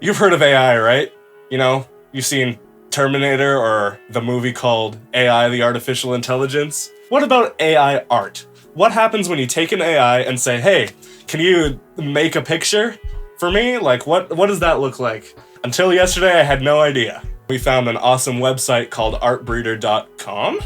You've heard of AI, right? You know, you've seen Terminator or the movie called AI, the Artificial Intelligence. What about AI art? What happens when you take an AI and say, hey, can you make a picture for me? Like, what does that look like? Until yesterday, I had no idea. We found an awesome website called artbreeder.com.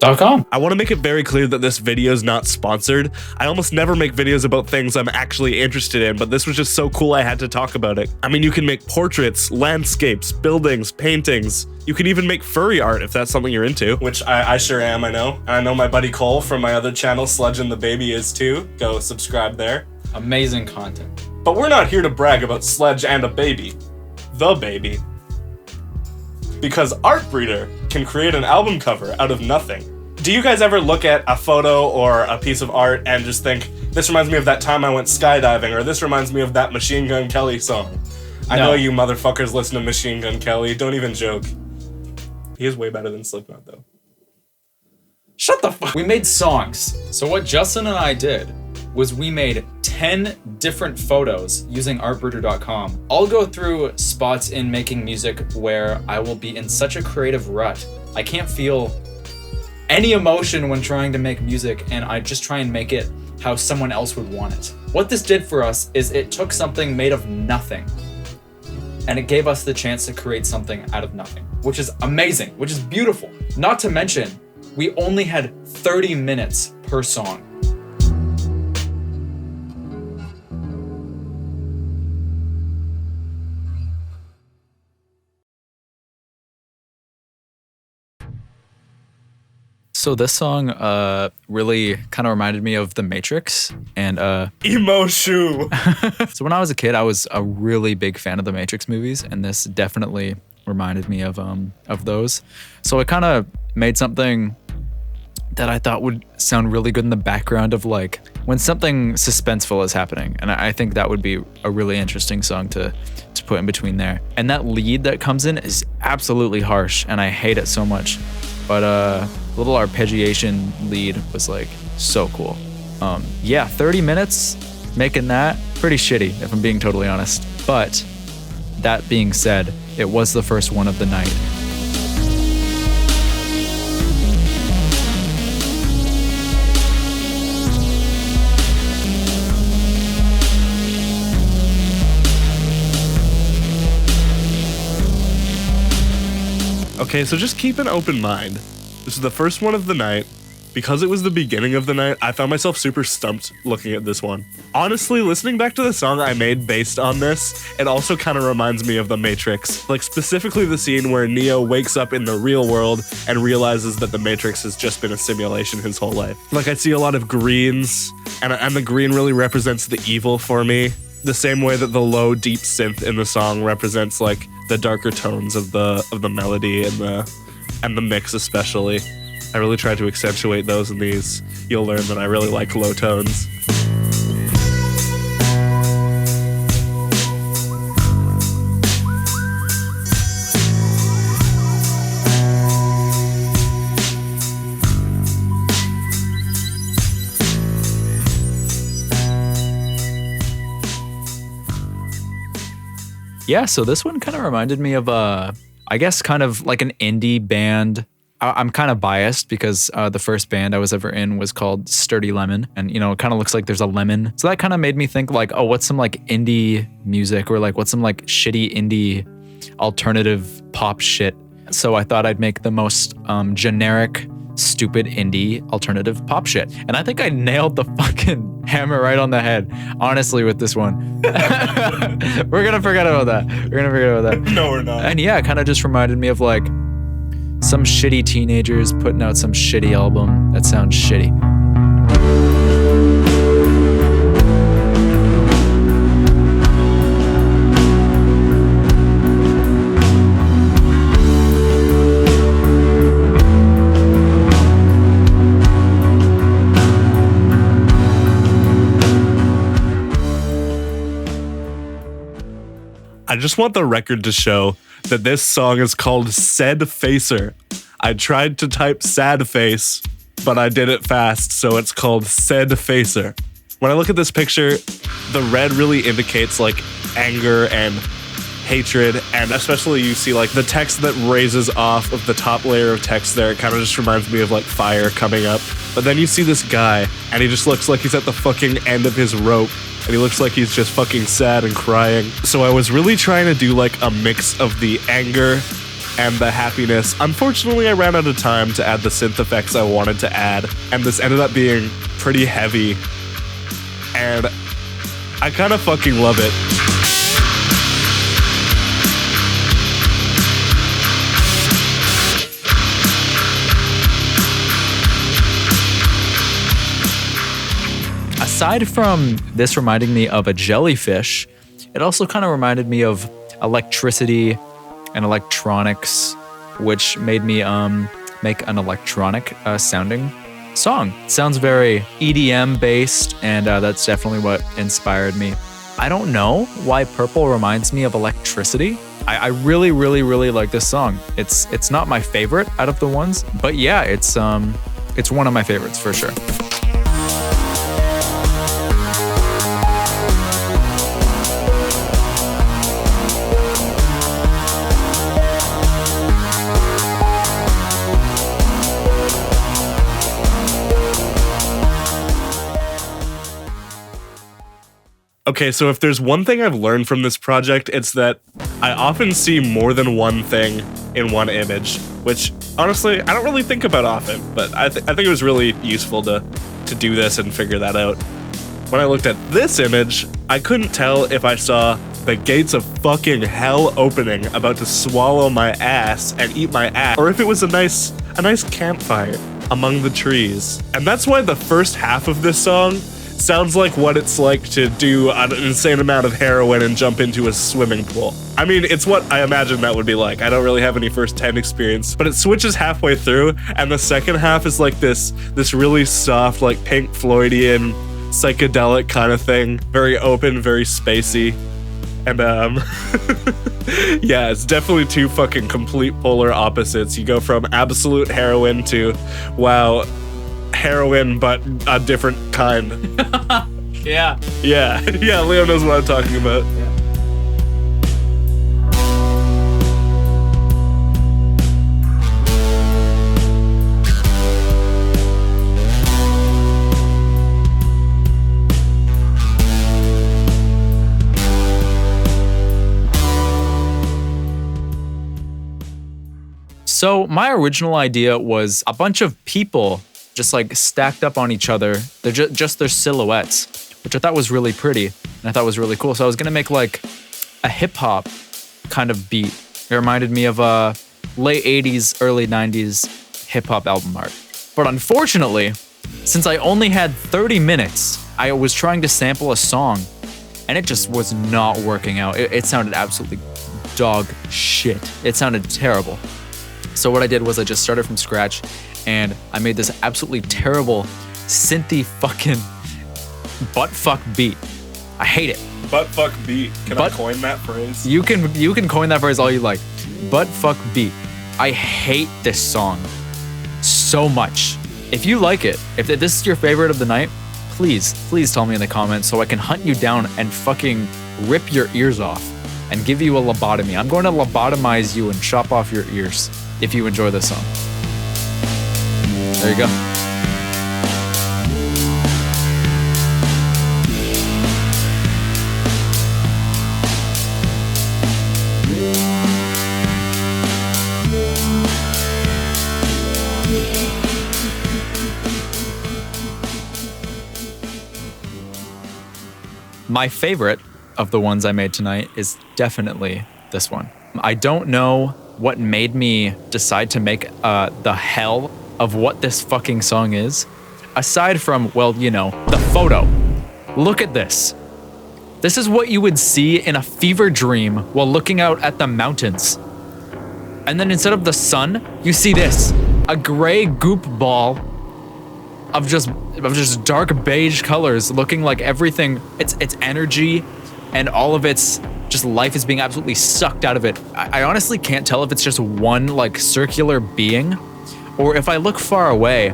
I want to make it very clear that this video is not sponsored. I almost never make videos about things I'm actually interested in, but this was just so cool I had to talk about it. I mean, you can make portraits, landscapes, buildings, paintings. You can even make furry art if that's something you're into, which I sure am, I know. And I know my buddy Cole from my other channel, Sludge and the Baby, is too. Go subscribe there. Amazing content. But we're not here to brag about Sledge and a Baby. The Baby. Because Artbreeder can create an album cover out of nothing. Do you guys ever look at a photo or a piece of art and just think, this reminds me of that time I went skydiving, or this reminds me of that Machine Gun Kelly song? I know you motherfuckers listen to Machine Gun Kelly, don't even joke. He is way better than Slipknot though. Shut the fuck. We made songs. So what Justin and I did was we made 10 different photos using artbreeder.com. I'll go through spots in making music where I will be in such a creative rut. I can't feel any emotion when trying to make music, and I just try and make it how someone else would want it. What this did for us is it took something made of nothing, and it gave us the chance to create something out of nothing, which is amazing, which is beautiful. Not to mention, we only had 30 minutes per song. So this song really kind of reminded me of The Matrix and Emo Shoe. So when I was a kid, I was a really big fan of the Matrix movies, and this definitely reminded me of those. So I kind of made something that I thought would sound really good in the background of like when something suspenseful is happening, and I think that would be a really interesting song to put in between there. And that lead that comes in is absolutely harsh, and I hate it so much. But little arpeggiation lead was like so cool. Yeah, 30 minutes making that, pretty shitty if I'm being totally honest. But that being said, it was the first one of the night. Okay, so just keep an open mind. This is the first one of the night. Because it was the beginning of the night, I found myself super stumped looking at this one. Honestly, listening back to the song I made based on this, it also kind of reminds me of The Matrix. Like specifically the scene where Neo wakes up in the real world and realizes that the Matrix has just been a simulation his whole life. Like I see a lot of greens, and the green really represents the evil for me. The same way that the low, deep synth in the song represents like the darker tones of the melody and the mix especially. I really try to accentuate those in these. You'll learn that I really like low tones. Yeah, so this one kind of reminded me of I guess kind of like an indie band. I'm kind of biased because the first band I was ever in was called Sturdy Lemon, and you know, it kind of looks like there's a lemon. So that kind of made me think like, oh, what's some like indie music, or like what's some like shitty indie alternative pop shit. So I thought I'd make the most generic, stupid indie alternative pop shit. And I think I nailed the fucking hammer right on the head, honestly, with this one. We're gonna forget about that. No, we're not. And yeah, it kind of just reminded me of like some shitty teenagers putting out some shitty album that sounds shitty. I just want the record to show that this song is called Sed Facer. I tried to type sad face, but I did it fast, so it's called Sed Facer. When I look at this picture, the red really indicates like anger and hatred, and especially you see like the text that raises off of the top layer of text there. It kind of just reminds me of like fire coming up. But then you see this guy, and he just looks like he's at the fucking end of his rope, and he looks like he's just fucking sad and crying. So I was really trying to do like a mix of the anger and the happiness. Unfortunately, I ran out of time to add the synth effects I wanted to add, and this ended up being pretty heavy, and I kind of fucking love it. Aside from this reminding me of a jellyfish, it also kind of reminded me of electricity and electronics, which made me make an electronic sounding song. It sounds very EDM based, and that's definitely what inspired me. I don't know why purple reminds me of electricity. I really, really, really like this song. It's not my favorite out of the ones, but yeah, it's one of my favorites for sure. Okay, so if there's one thing I've learned from this project, it's that I often see more than one thing in one image, which honestly, I don't really think about often, but I think it was really useful to do this and figure that out. When I looked at this image, I couldn't tell if I saw the gates of fucking hell opening, about to swallow my ass and eat my ass, or if it was a nice campfire among the trees. And that's why the first half of this song sounds like what it's like to do an insane amount of heroin and jump into a swimming pool. I mean, it's what I imagine that would be like. I don't really have any first-hand experience, but it switches halfway through, and the second half is like this really soft, like Pink Floydian, psychedelic kind of thing. Very open, very spacey. And yeah, it's definitely two fucking complete polar opposites. You go from absolute heroin to, wow, heroin, but a different kind. Yeah. Yeah, Leo knows what I'm talking about. Yeah. So my original idea was a bunch of people just like stacked up on each other. They're just their silhouettes, which I thought was really pretty, and I thought was really cool. So I was gonna make like a hip hop kind of beat. It reminded me of a late 80s, early 90s hip hop album art. But unfortunately, since I only had 30 minutes, I was trying to sample a song, and it just was not working out. It sounded absolutely dog shit. It sounded terrible. So what I did was I just started from scratch, and I made this absolutely terrible synthy fucking buttfuck beat. I hate it. Buttfuck beat. Can I coin that phrase? You can coin that phrase all you like. Buttfuck beat. I hate this song so much. If you like it, if this is your favorite of the night, please tell me in the comments so I can hunt you down and fucking rip your ears off and give you a lobotomy. I'm going to lobotomize you and chop off your ears if you enjoy this song. There you go. My favorite of the ones I made tonight is definitely this one. I don't know what made me decide to make the hell of what this fucking song is, aside from, well, you know, the photo. Look at this. This is what you would see in a fever dream while looking out at the mountains. And then instead of the sun, you see this, a gray goop ball of just dark beige colors, looking like everything, its energy and all of its just life is being absolutely sucked out of it. I honestly can't tell if it's just one like circular being, or if I look far away,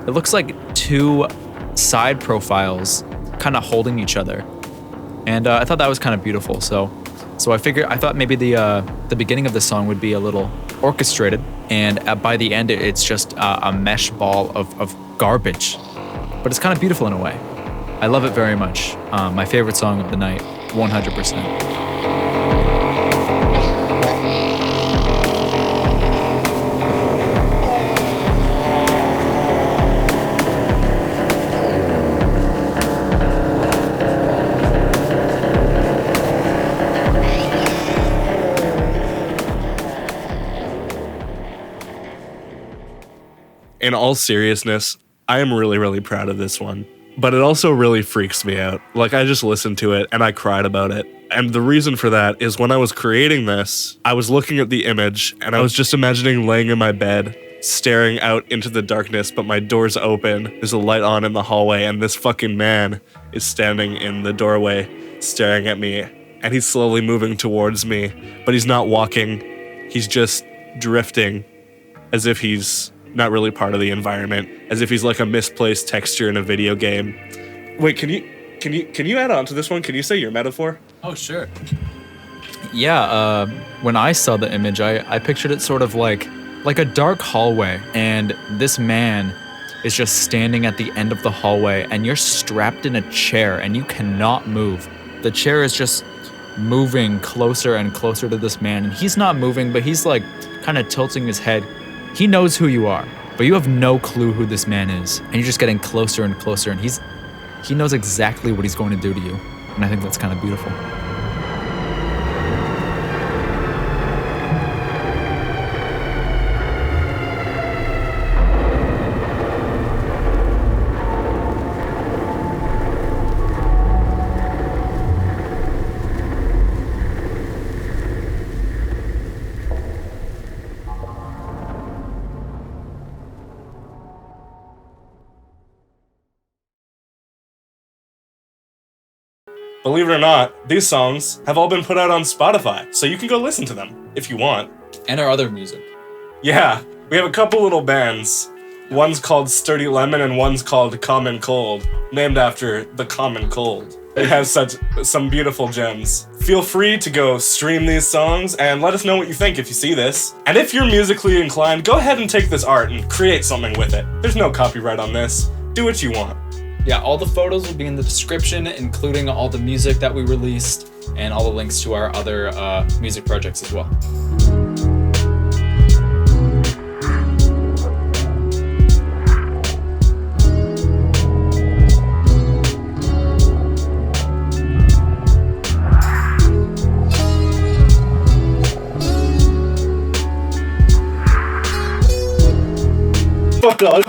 it looks like two side profiles kind of holding each other. And I thought that was kind of beautiful. So So I thought maybe the beginning of the song would be a little orchestrated, and by the end it's just a mesh ball of garbage. But it's kind of beautiful in a way. I love it very much. My favorite song of the night, 100%. In all seriousness, I am really, really proud of this one. But it also really freaks me out. Like, I just listened to it and I cried about it. And the reason for that is when I was creating this, I was looking at the image and I was just imagining laying in my bed, staring out into the darkness, but my door's open, there's a light on in the hallway, and this fucking man is standing in the doorway staring at me. And he's slowly moving towards me, but he's not walking. He's just drifting as if he's not really part of the environment, as if he's like a misplaced texture in a video game. Wait, can you add on to this one? Can you say your metaphor? Oh, sure. Yeah, when I saw the image, I pictured it sort of like a dark hallway, and this man is just standing at the end of the hallway, and you're strapped in a chair and you cannot move. The chair is just moving closer and closer to this man, and he's not moving, but he's like kind of tilting his head. He knows who you are, but you have no clue who this man is. And you're just getting closer and closer, and he knows exactly what he's going to do to you. And I think that's kind of beautiful. Believe it or not, these songs have all been put out on Spotify, so you can go listen to them if you want. And our other music. Yeah, we have a couple little bands. One's called Sturdy Lemon and one's called Common Cold, named after the common cold. It has some beautiful gems. Feel free to go stream these songs and let us know what you think if you see this. And if you're musically inclined, go ahead and take this art and create something with it. There's no copyright on this. Do what you want. Yeah, all the photos will be in the description, including all the music that we released and all the links to our other music projects as well. Fuck off.